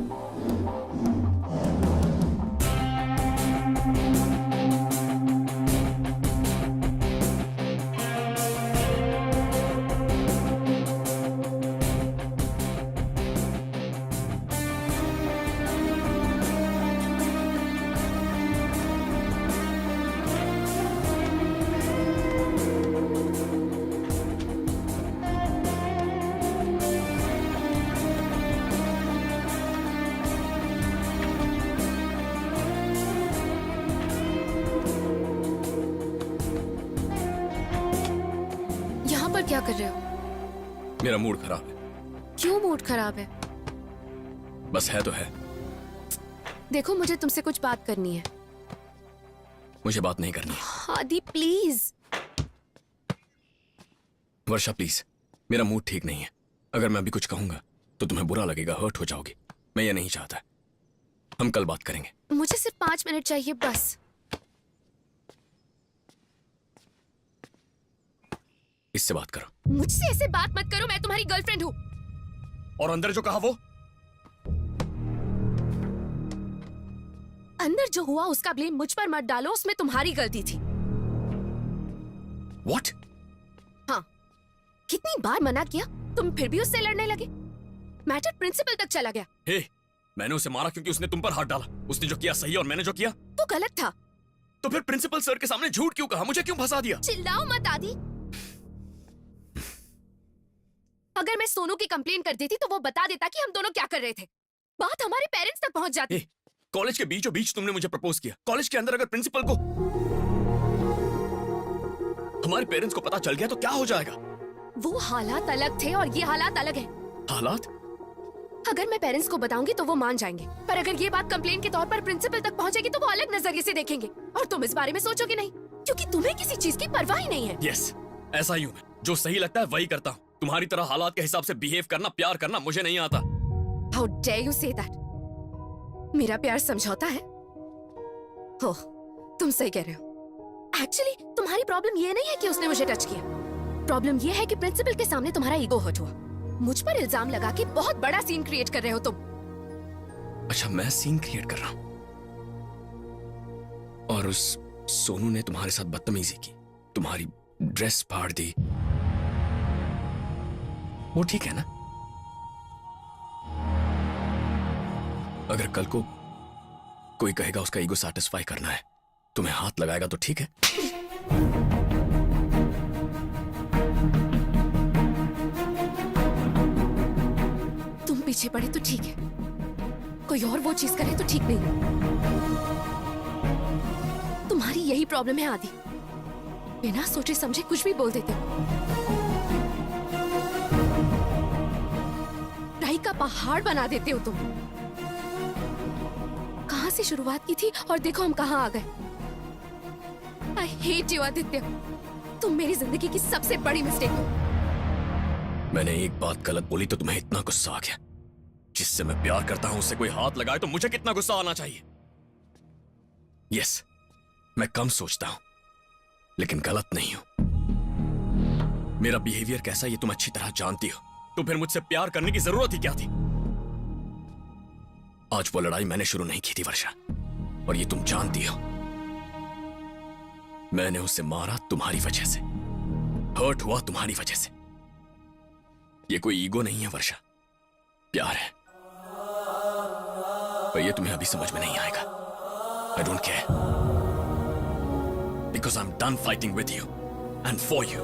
क्या कर रहे हो? मेरा मूड खराब है। क्यों मूड खराब है? बस है तो है। देखो मुझे तुमसे कुछ बात करनी है। मुझे बात नहीं करनी है। आदि प्लीज। वर्षा प्लीज, मेरा मूड ठीक नहीं है। अगर मैं अभी कुछ कहूंगा तो तुम्हें बुरा लगेगा, हर्ट हो जाओगी। मैं ये नहीं चाहता। हम कल बात करेंगे। मुझे सिर्फ 5 मिनट चाहिए बस। इससे बात करो। मुझसे ऐसे बात मत करो, मैं तुम्हारी गर्लफ्रेंड हूँ। और अंदर जो कहा वो? अंदर जो हुआ उसका ब्लेम मुझ पर मत डालो, उसमें तुम्हारी गलती थी। What? हाँ, कितनी बार मना किया, तुम फिर भी उससे लड़ने लगे। मैटर प्रिंसिपल तक चला गया। हे, मैंने उसे मारा क्योंकि उसने तुम पर हाथ डाला। उसने जो किया सही और मैंने जो किया वो गलत था। तो फिर प्रिंसिपल सर के सामने झूठ क्यों कहा? मुझे क्यों फंसा दिया? चिल्लाओ मत आदि। अगर मैं सोनू की कंप्लेन कर देती तो वो बता देता कि हम दोनों क्या कर रहे थे। बात हमारे पेरेंट्स तक पहुंच जाती। कॉलेज के बीचों बीच तुमने मुझे प्रपोज किया। कॉलेज के अंदर अगर प्रिंसिपल को, हमारे पेरेंट्स को पता चल गया तो क्या हो जाएगा? वो हालात अलग थे और ये हालात अलग है। हालात? अगर मैं पेरेंट्स को बताऊंगी तो वो मान जाएंगे, पर अगर ये बात कंप्लेन के तौर पर प्रिंसिपल तक पहुंचेगी तो वो अलग नजरिए से देखेंगे और तुम इस बारे में सोचोगे नहीं, क्योंकि तुम्हें किसी चीज की परवाह ही नहीं है। यस, ऐसा ही हूं मैं। जो सही लगता है वही करता हूँ। तुम्हारी तरह हालात के हिसाब से बिहेव करना, प्यार करना मुझे नहीं आता। How dare you say that? मेरा प्यार समझौता है? हो, तुम सही कह रहे हो। एक्चुअली तुम्हारी प्रॉब्लम ये नहीं है कि उसने मुझे टच किया। प्रॉब्लम ये है कि प्रिंसिपल के सामने तुम्हारा ईगो हर्ट हुआ। मुझ पर इल्जाम लगा के बहुत बड़ा सीन क्रिएट कर रहे हो तुम। अच्छा, मैं सीन क्रिएट कर रहा हूं? और उस सोनू ने तुम्हारे साथ बदतमीजी की, तुम्हारी ड्रेस फाड़ दी, वो ठीक है ना? अगर कल को कोई कहेगा उसका ईगो सैटिस्फाई करना है, तुम्हें हाथ लगाएगा तो ठीक है? तुम पीछे पड़े तो ठीक है, कोई और वो चीज करे तो ठीक नहीं। तुम्हारी यही प्रॉब्लम है आदि, बिना सोचे समझे कुछ भी बोल देते हो। राई का पहाड़ बना देते हो तुम। कहां से शुरुआत की थी और देखो हम कहां आ गए। आई हेट यू आदित्य, तुम मेरी जिंदगी की सबसे बड़ी मिस्टेक हो। मैंने एक बात गलत बोली तो तुम्हें इतना गुस्सा आ गया? जिससे मैं प्यार करता हूं उससे कोई हाथ लगाए तो मुझे कितना गुस्सा आना चाहिए? यस, मैं कम सोचता हूं लेकिन गलत नहीं हूं। मेरा बिहेवियर कैसा ये तुम अच्छी तरह जानती हो, तो फिर मुझसे प्यार करने की जरूरत ही क्या थी? आज वो लड़ाई मैंने शुरू नहीं की थी वर्षा, और ये तुम जानती हो। मैंने उसे मारा तुम्हारी वजह से, हर्ट हुआ तुम्हारी वजह से। ये कोई ईगो नहीं है वर्षा, प्यार है। पर ये तुम्हें अभी समझ में नहीं आएगा। I don't care. Because I'm done fighting with you and for you.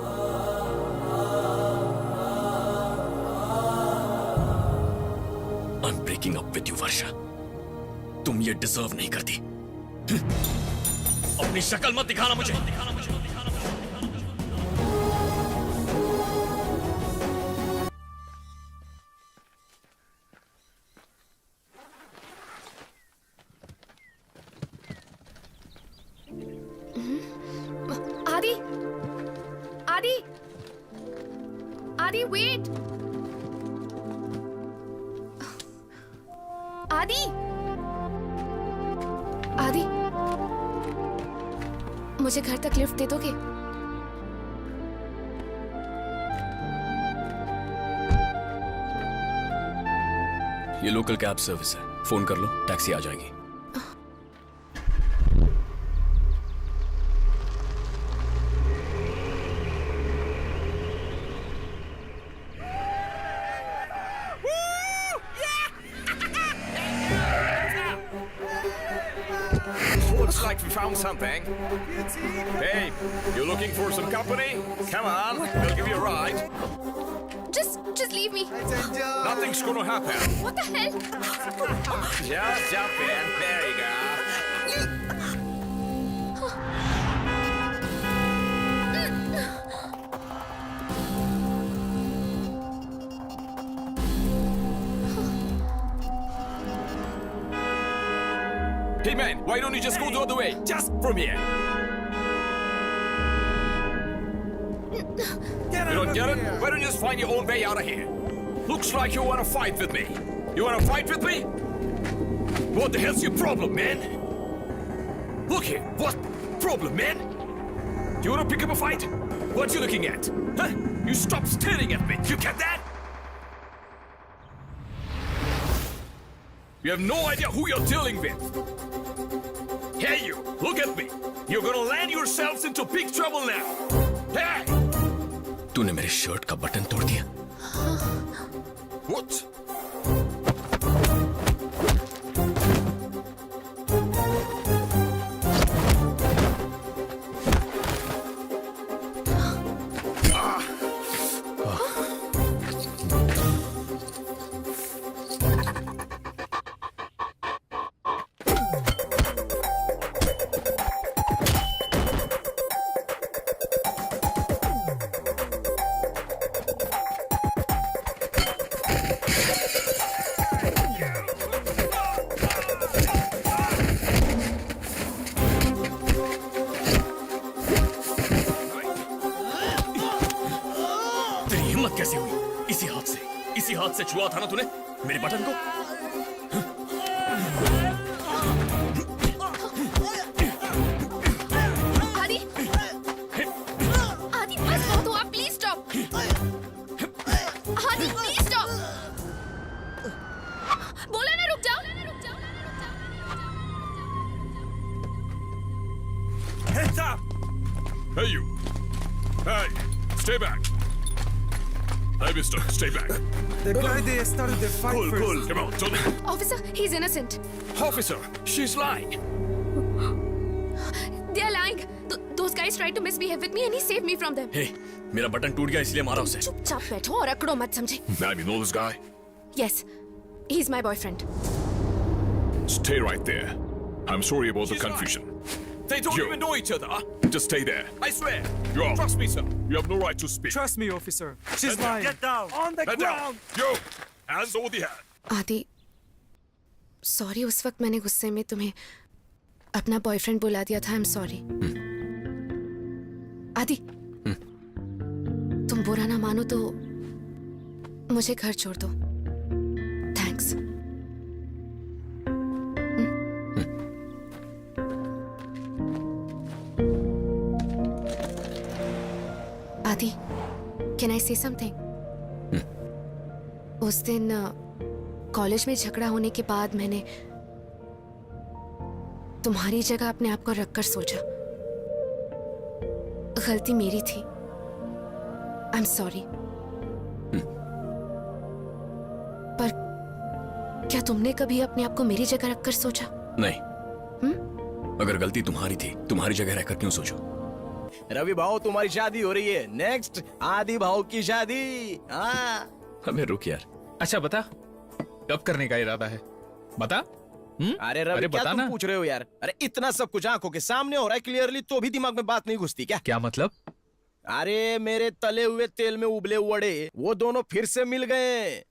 I'm breaking up with you, वर्षा। तुम ये डिजर्व नहीं करती। अपनी शक्ल मत दिखाना मुझे। आदि, आदि, आदि वेट, आदि, आदि, मुझे घर तक लिफ्ट दे दोगे? ये लोकल कैब सर्विस है, फोन कर लो, टैक्सी आ जाएगी। Looks like we found something. Hey, you looking for some company? Come on, we'll give you a ride. Just leave me. Nothing's gonna happen. What the hell? Just jump in. There you go. Hey man, why don't you just go the other way? Just from here. You don't Garen, why don't you just find your own way out of here? Looks like you want to fight with me. You want to fight with me? What the hell's your problem, man? Look here, what problem, man? You want to pick up a fight? What you looking at? Huh? You stop staring at me. You get that? You have no idea who you're dealing with. Hey, you, look at me. You're gonna land yourselves into big trouble now. Hey! तूने मेरे shirt का button तोड़ दिया। What? कैसे हुई? इसी हाथ से छुआ था ना तूने मेरे बटन को? आदि आदि बस बहुत हुआ, प्लीज स्टॉप। आदि प्लीज स्टॉप, बोला ना रुक जाओ। Hands up! Hey, you! Hey, stay back! Hey, mister, stay back. They started the fight Pull, first. pull, come on, Tony. Officer, he's innocent. Officer, she's lying. They are lying. Those guys tried to misbehave with me and he saved me from them. हे, मेरा button टूट गया इसलिए मारा उसे। चुपचाप बैठो और अकड़ो मत, समझे? Ma'am, you know this guy? Yes, he's my boyfriend. Stay right there. I'm sorry about the confusion. They don't You. even know each other. Just stay there. I swear. Yo. Trust me, sir. You have no right to speak. Trust me, officer. She's Get down. lying. Get down. On the Get ground. down. Yo, hands over the head. आदि, sorry, उस वक्त मैंने गुस्से में तुम्हें अपना boyfriend बुला दिया था। आई एम सॉरी। आदि, तुम बुरा ना मानो तो मुझे घर छोड़ दो। थैंक्स। आदि, कैन आई से समथिंग? उस दिन कॉलेज में झगड़ा होने के बाद मैंने तुम्हारी जगह अपने आप को रखकर सोचा। गलती मेरी थी। आई एम सॉरी। पर क्या तुमने कभी अपने आप को मेरी जगह रखकर सोचा? नहीं। अगर गलती तुम्हारी थी, तुम्हारी जगह रहकर क्यों सोचो? रवि भाव, तुम्हारी शादी हो रही है। नेक्स्ट आदि भाव की शादी। हाँ। अबे रुक यार। अच्छा बता, कब करने का इरादा है? बता। अरे रवि, क्या तुम पूछ रहे हो यार? अरे इतना सब कुछ आंखों के सामने हो रहा है क्लियरली, तो भी दिमाग में बात नहीं घुसती क्या? क्या मतलब? अरे मेरे तले हुए तेल में उबले वड़े वो दोनों फिर से मिल गए।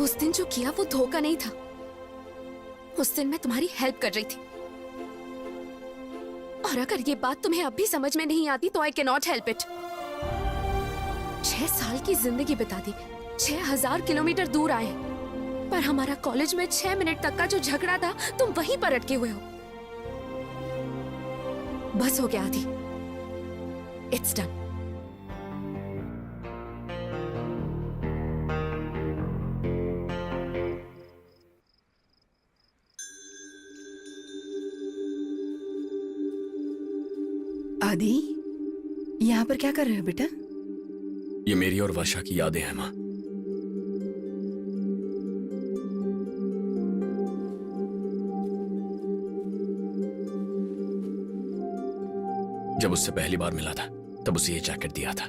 उस दिन जो किया वो धोखा नहीं था। उस दिन मैं तुम्हारी हेल्प कर रही थी। और अगर ये बात तुम्हें अब भी समझ में नहीं आती तो I can not help it. 6 साल की जिंदगी बिता दी, 6000 किलोमीटर दूर आए, पर हमारा कॉलेज में 6 मिनट तक का जो झगड़ा था तुम वहीं पर अटके हुए हो। बस हो गया आदि, इट्स डन। आदि, यहाँ पर क्या कर रहे हो बेटा? ये मेरी और वर्षा की यादें हैं माँ। जब उससे पहली बार मिला था तब उसे ये जैकेट दिया था।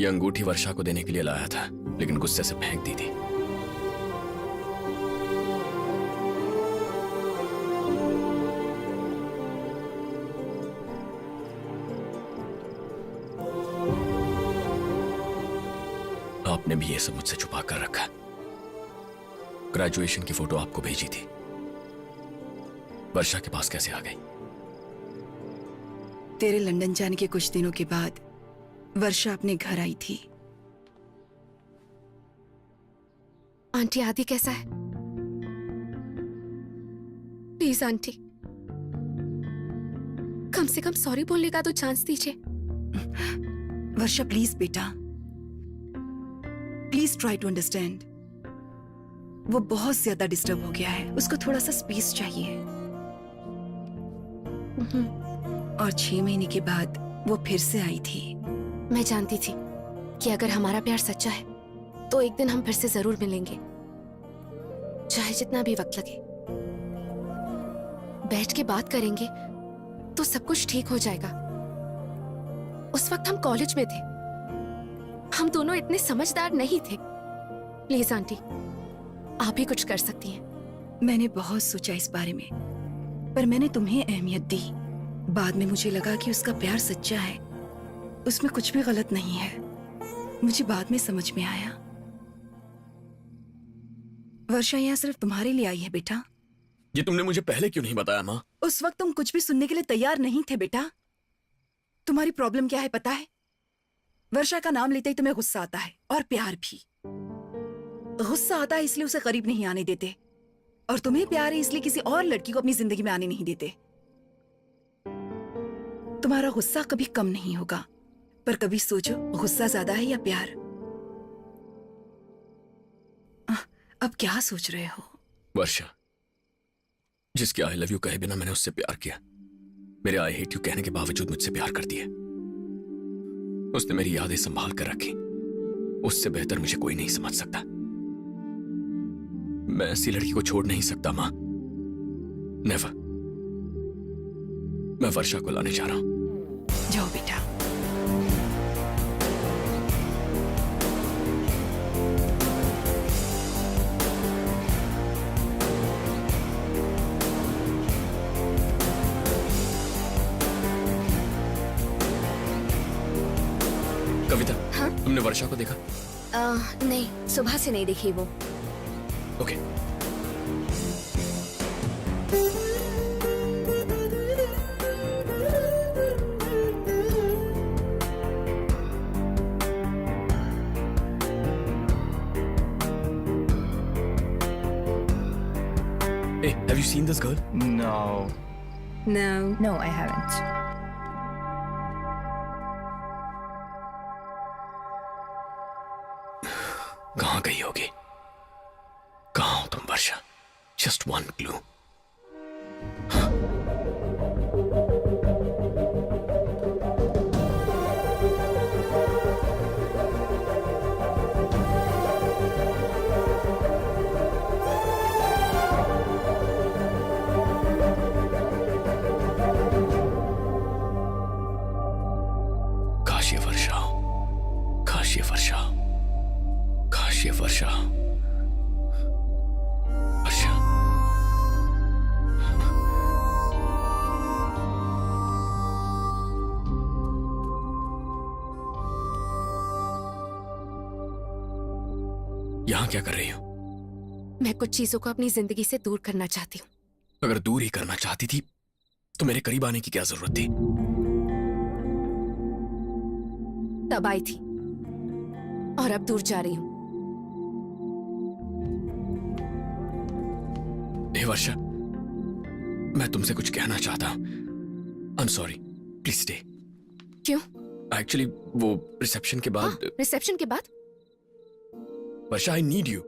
ये अंगूठी वर्षा को देने के लिए लाया था, लेकिन गुस्से से फेंक दी थी। आपने भी ये सब मुझसे छुपा कर रखा। ग्रेजुएशन की फोटो आपको भेजी थी, वर्षा के पास कैसे आ गई? तेरे लंदन जाने के कुछ दिनों के बाद वर्षा अपने घर आई थी। आंटी आदि कैसा है? प्लीज आंटी, कम से कम सॉरी बोलने का तो चांस दीजिए। वर्षा प्लीज बेटा, प्लीज ट्राई टू अंडरस्टैंड। वो बहुत ज्यादा डिस्टर्ब हो गया है, उसको थोड़ा सा स्पेस चाहिए। और 6 महीने के बाद वो फिर से आई थी। मैं जानती थी कि अगर हमारा प्यार सच्चा है तो एक दिन हम फिर से जरूर मिलेंगे, चाहे जितना भी वक्त लगे। बैठ के बात करेंगे तो सब कुछ ठीक हो जाएगा। उस वक्त हम कॉलेज में थे, हम दोनों इतने समझदार नहीं थे। प्लीज आंटी, आप ही कुछ कर सकती हैं। मैंने बहुत सोचा इस बारे में, पर मैंने तुम्हें अहमियत दी। बाद में मुझे लगा कि उसका प्यार सच्चा है, उसमें कुछ भी गलत नहीं है। मुझे बाद में समझ में आया। वर्षा यहाँ सिर्फ तुम्हारे लिए आई है बेटा। ये तुमने मुझे पहले क्यों नहीं बताया माँ? उस वक्त तुम कुछ भी सुनने के लिए तैयार नहीं थे बेटा। तुम्हारी प्रॉब्लम क्या है पता है? वर्षा का नाम लेते ही तुम्हें गुस्सा आता है, और प्यार भी। गुस्सा आता है इसलिए उसे करीब नहीं आने देते, और तुम्हें प्यार है इसलिए किसी और लड़की को अपनी जिंदगी में आने नहीं देते। तुम्हारा गुस्सा कभी कम नहीं होगा, पर कभी सोचो गुस्सा ज्यादा है या प्यार। अब क्या सोच रहे हो? वर्षा, जिसके आई लव यू कहे बिना मैंने उससे प्यार किया, मेरे आई हेट यू कहने के बावजूद मुझसे प्यार करती है। उसने मेरी यादें संभाल कर रखी, उससे बेहतर मुझे कोई नहीं समझ सकता। मैं ऐसी लड़की को छोड़ नहीं सकता मां। नेवर। मैं वर्षा को लाने जा रहा हूं। जाओ बेटा। कविता, हाँ? तुमने वर्षा को देखा? नहीं, सुबह से नहीं देखी वो। Okay. Hey, have you seen this girl? No. No. No, I haven't. कहाँ गई होगी? कहाँ हो तुम वर्षा? Just one clue. काश ये वर्षा हो, काश ये वर्षा हो, काश ये वर्षा हो। वर्षा, यहां क्या कर रही हो? मैं कुछ चीजों को अपनी जिंदगी से दूर करना चाहती हूँ। अगर दूर ही करना चाहती थी तो मेरे करीब आने की क्या जरूरत थी? तब आई थी और अब दूर जा रही हूँ। हे वर्षा, मैं तुमसे कुछ कहना चाहता हूं। I am sorry, please stay. क्यों? एक्चुअली वो रिसेप्शन के बाद। रिसेप्शन के बाद? Varsha, I need you.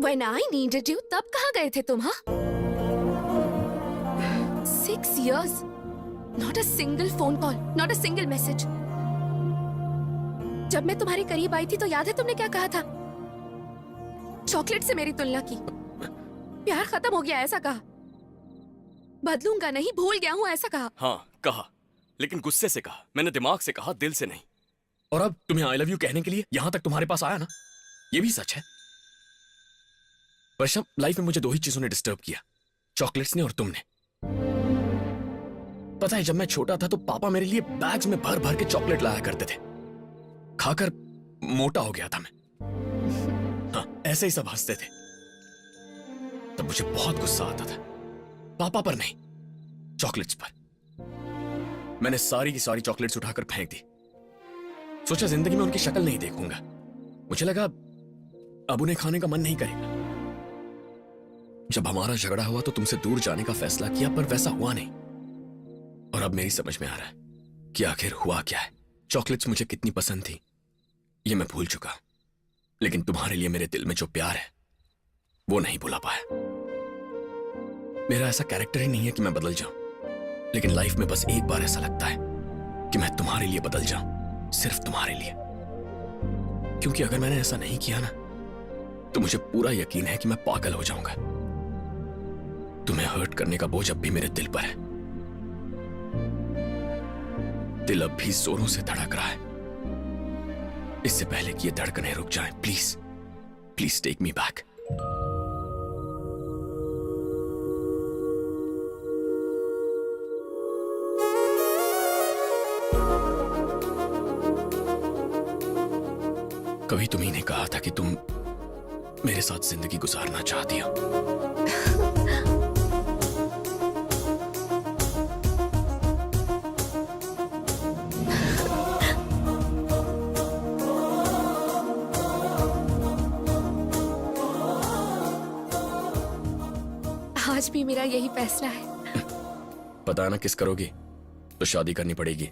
When I needed you, तब कहाँ गए थे तुम? हाँ? 6 years, not a single phone call, not a single message. जब मैं तुम्हारे करीब आई थी तो याद है तुमने क्या कहा था? चॉकलेट से मेरी तुलना की। प्यार खत्म हो गया ऐसा कहा। बदलूंगा नहीं, भूल गया हूँ ऐसा कहा। हाँ कहा, लेकिन गुस्से से कहा। मैंने दिमाग से कहा, दिल से नहीं। और अब तुम्हें आई लव यू कहने के लिए यहां तक तुम्हारे पास आया ना, ये भी सच है। वर्षा, लाइफ में मुझे 2 ही चीजों ने डिस्टर्ब किया, चॉकलेट्स ने और तुमने। पता है, जब मैं छोटा था तो पापा मेरे लिए बैग्स में भर भर के चॉकलेट लाया करते थे। खाकर मोटा हो गया था मैं। हाँ, ऐसे ही सब हंसते थे। तब मुझे बहुत गुस्सा आता था, पापा पर नहीं, चॉकलेट्स पर। मैंने सारी की सारी चॉकलेट्स उठाकर फेंक दी। सोचा जिंदगी में उनकी शक्ल नहीं देखूंगा। मुझे लगा अब उन्हें खाने का मन नहीं करेगा। जब हमारा झगड़ा हुआ तो तुमसे दूर जाने का फैसला किया, पर वैसा हुआ नहीं। और अब मेरी समझ में आ रहा है कि आखिर हुआ क्या है। चॉकलेट्स मुझे कितनी पसंद थी ये मैं भूल चुका, लेकिन तुम्हारे लिए मेरे दिल में जो प्यार है वो नहीं भुला पाया। मेरा ऐसा कैरेक्टर ही नहीं है कि मैं बदल जाऊं, लेकिन लाइफ में बस एक बार ऐसा लगता है कि मैं तुम्हारे लिए बदल जाऊं, सिर्फ तुम्हारे लिए। क्योंकि अगर मैंने ऐसा नहीं किया ना तो मुझे पूरा यकीन है कि मैं पागल हो जाऊंगा। तुम्हें हर्ट करने का बोझ अब भी मेरे दिल पर है। दिल अब भी जोरों से धड़क रहा है। इससे पहले कि ये धड़कनें रुक जाएं, please please take me back. कभी तुम्ही ने कहा था कि तुम मेरे साथ जिंदगी गुजारना चाहती हो। आज भी मेरा यही फैसला है। पता है ना किस करोगी तो शादी करनी पड़ेगी।